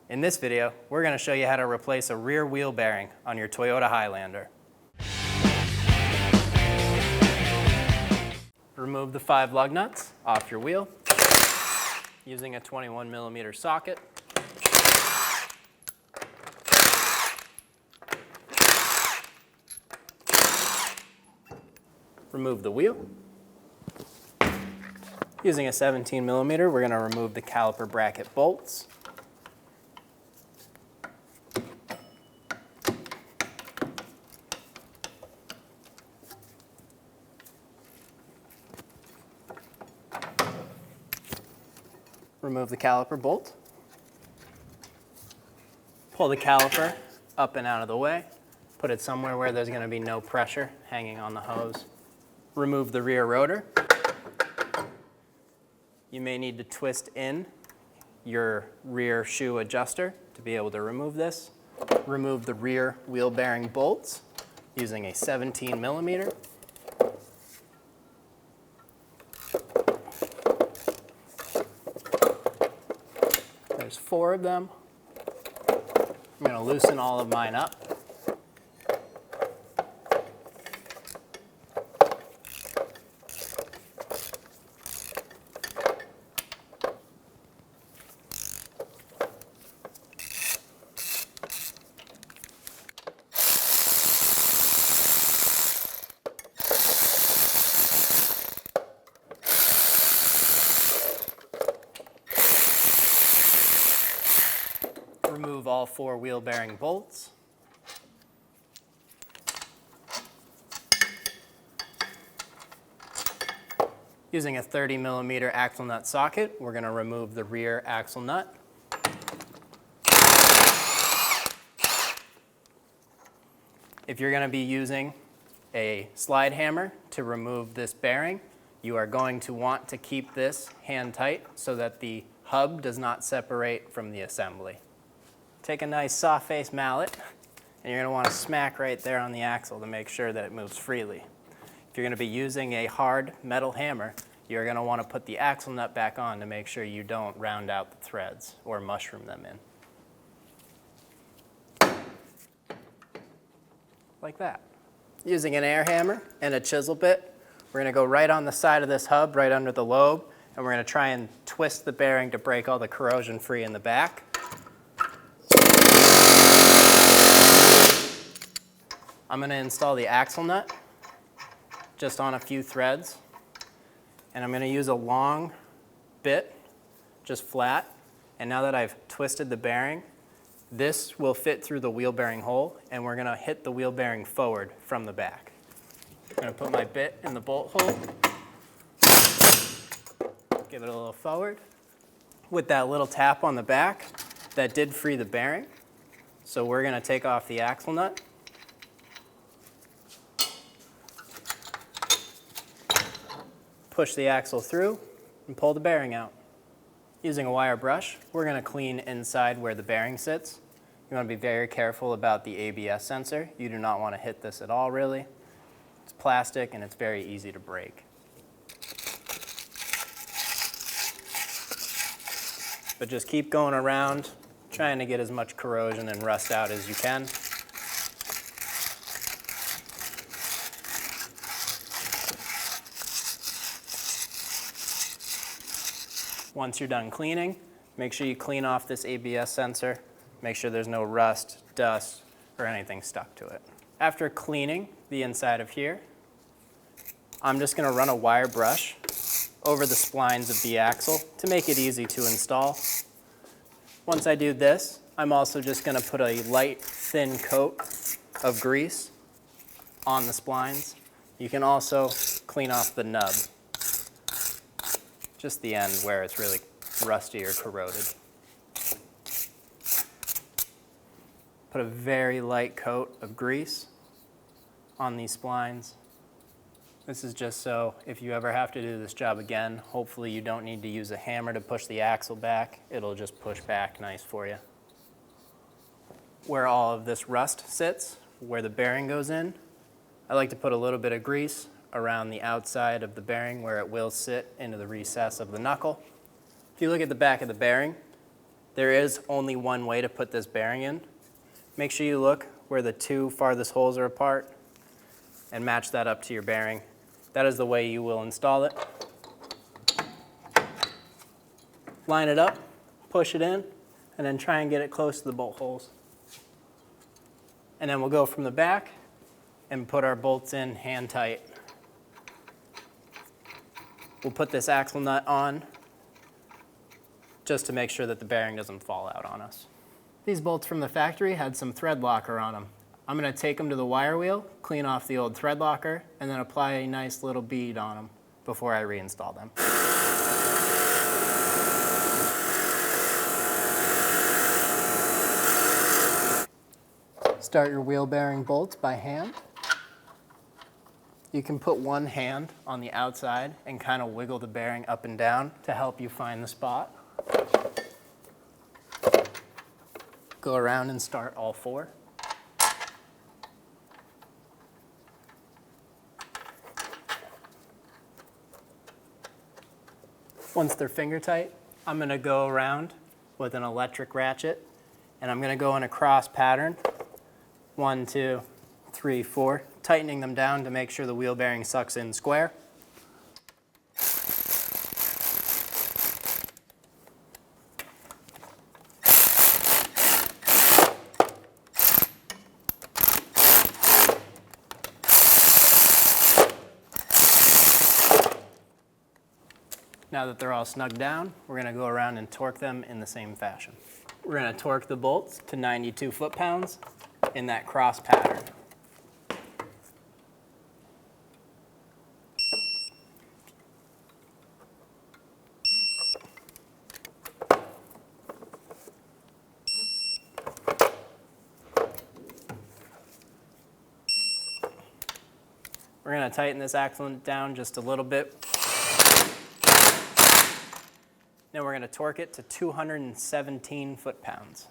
In this video, we're going to show you how to replace a rear wheel bearing on your Toyota Highlander. Remove the 5 lug nuts off your wheel using a 21mm socket. Remove the wheel. Using a 17mm, we're going to remove the caliper bracket bolts. Remove the caliper bolt. Pull the caliper up and out of the way. Put it somewhere where there's going to be no pressure hanging on the hose. Remove the rear rotor. You may need to twist in your rear shoe adjuster to be able to remove this. Remove the rear wheel bearing bolts using a 17mm. There's 4 of them. I'm going to loosen all of mine up. Remove all 4 wheel bearing bolts. Using a 30mm axle nut socket, we're going to remove the rear axle nut. If you're going to be using a slide hammer to remove this bearing, you are going to want to keep this hand tight so that the hub does not separate from the assembly. Take a nice soft face mallet and you're going to want to smack right there on the axle to make sure that it moves freely. If you're going to be using a hard metal hammer, you're going to want to put the axle nut back on to make sure you don't round out the threads or mushroom them in. Like that. Using an air hammer and a chisel bit, we're going to go right on the side of this hub, right under the lobe, and we're going to try and twist the bearing to break all the corrosion free in the back. I'm going to install the axle nut just on a few threads, and I'm going to use a long bit, just flat, and now that I've twisted the bearing, this will fit through the wheel bearing hole, and we're going to hit the wheel bearing forward from the back. I'm going to put my bit in the bolt hole, give it a little forward. With that little tap on the back, that did free the bearing, so we're going to take off the axle nut. Push the axle through and pull the bearing out. Using a wire brush, we're going to clean inside where the bearing sits. You want to be very careful about the ABS sensor. You do not want to hit this at all, really. It's plastic and it's very easy to break. But just keep going around, trying to get as much corrosion and rust out as you can. Once you're done cleaning, make sure you clean off this ABS sensor. Make sure there's no rust, dust, or anything stuck to it. After cleaning the inside of here, I'm just going to run a wire brush over the splines of the axle to make it easy to install. Once I do this, I'm also just going to put a light, thin coat of grease on the splines. You can also clean off the nub, just the end where it's really rusty or corroded. Put a very light coat of grease on these splines. This is just so if you ever have to do this job again, hopefully you don't need to use a hammer to push the axle back. It'll just push back nice for you. Where all of this rust sits, where the bearing goes in, I like to put a little bit of grease around the outside of the bearing where it will sit into the recess of the knuckle. If you look at the back of the bearing, There is only one way to put this bearing in. Make sure you look where the two farthest holes are apart and match that up to your bearing. That is the way you will install it. Line it up, push it in, and then try and get it close to the bolt holes. And then we'll go from the back and put our bolts in hand tight. We'll put this axle nut on just to make sure that the bearing doesn't fall out on us. These bolts from the factory had some thread locker on them. I'm going to take them to the wire wheel, clean off the old thread locker, and then apply a nice little bead on them before I reinstall them. Start your wheel bearing bolts by hand. You can put one hand on the outside and kind of wiggle the bearing up and down to help you find the spot. Go around and start all four. Once they're finger tight, I'm going to go around with an electric ratchet, and I'm going to go in a cross pattern. 1, 2, 3, 4, tightening them down to make sure the wheel bearing sucks in square. Now that they're all snug down, we're going to go around and torque them in the same fashion. We're going to torque the bolts to 92 foot-pounds in that cross pattern. We're going to tighten this axle down just a little bit. Then we're going to torque it to 217 foot-pounds.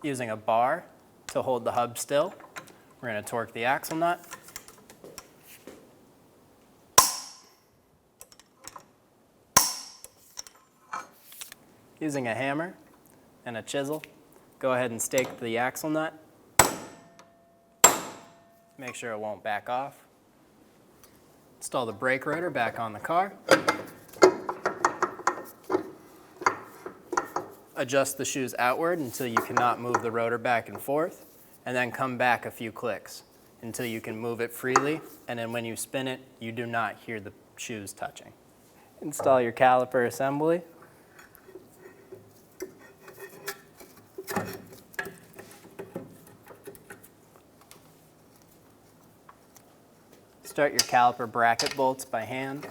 Using a bar to hold the hub still, we're going to torque the axle nut. Using a hammer and a chisel, go ahead and stake the axle nut. Make sure it won't back off. Install the brake rotor back on the car. Adjust the shoes outward until you cannot move the rotor back and forth, and then come back a few clicks until you can move it freely, and then when you spin it, you do not hear the shoes touching. Install your caliper assembly. Start your caliper bracket bolts by hand.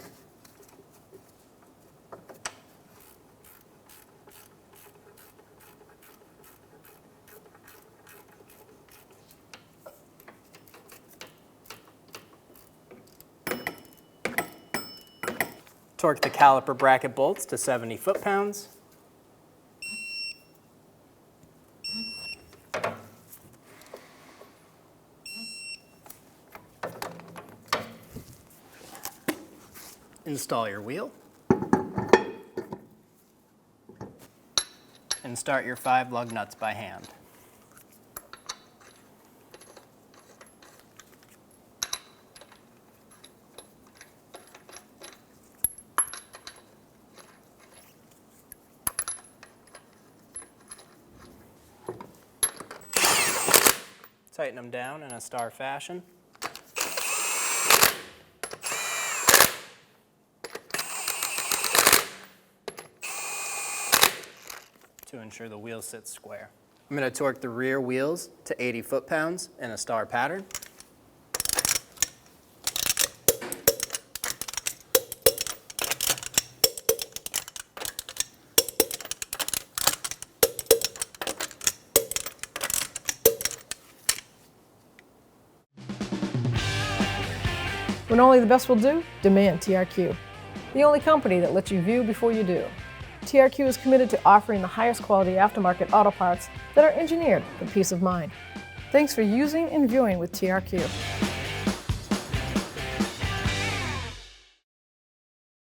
Torque the caliper bracket bolts to 70 foot-pounds. Install your wheel. And start your 5 lug nuts by hand. Tighten them down in a star fashion. To ensure the wheel sits square. I'm going to torque the rear wheels to 80 foot-pounds in a star pattern. When only the best will do, demand TRQ. The only company that lets you view before you do. TRQ is committed to offering the highest quality aftermarket auto parts that are engineered for peace of mind. Thanks for using and viewing with TRQ.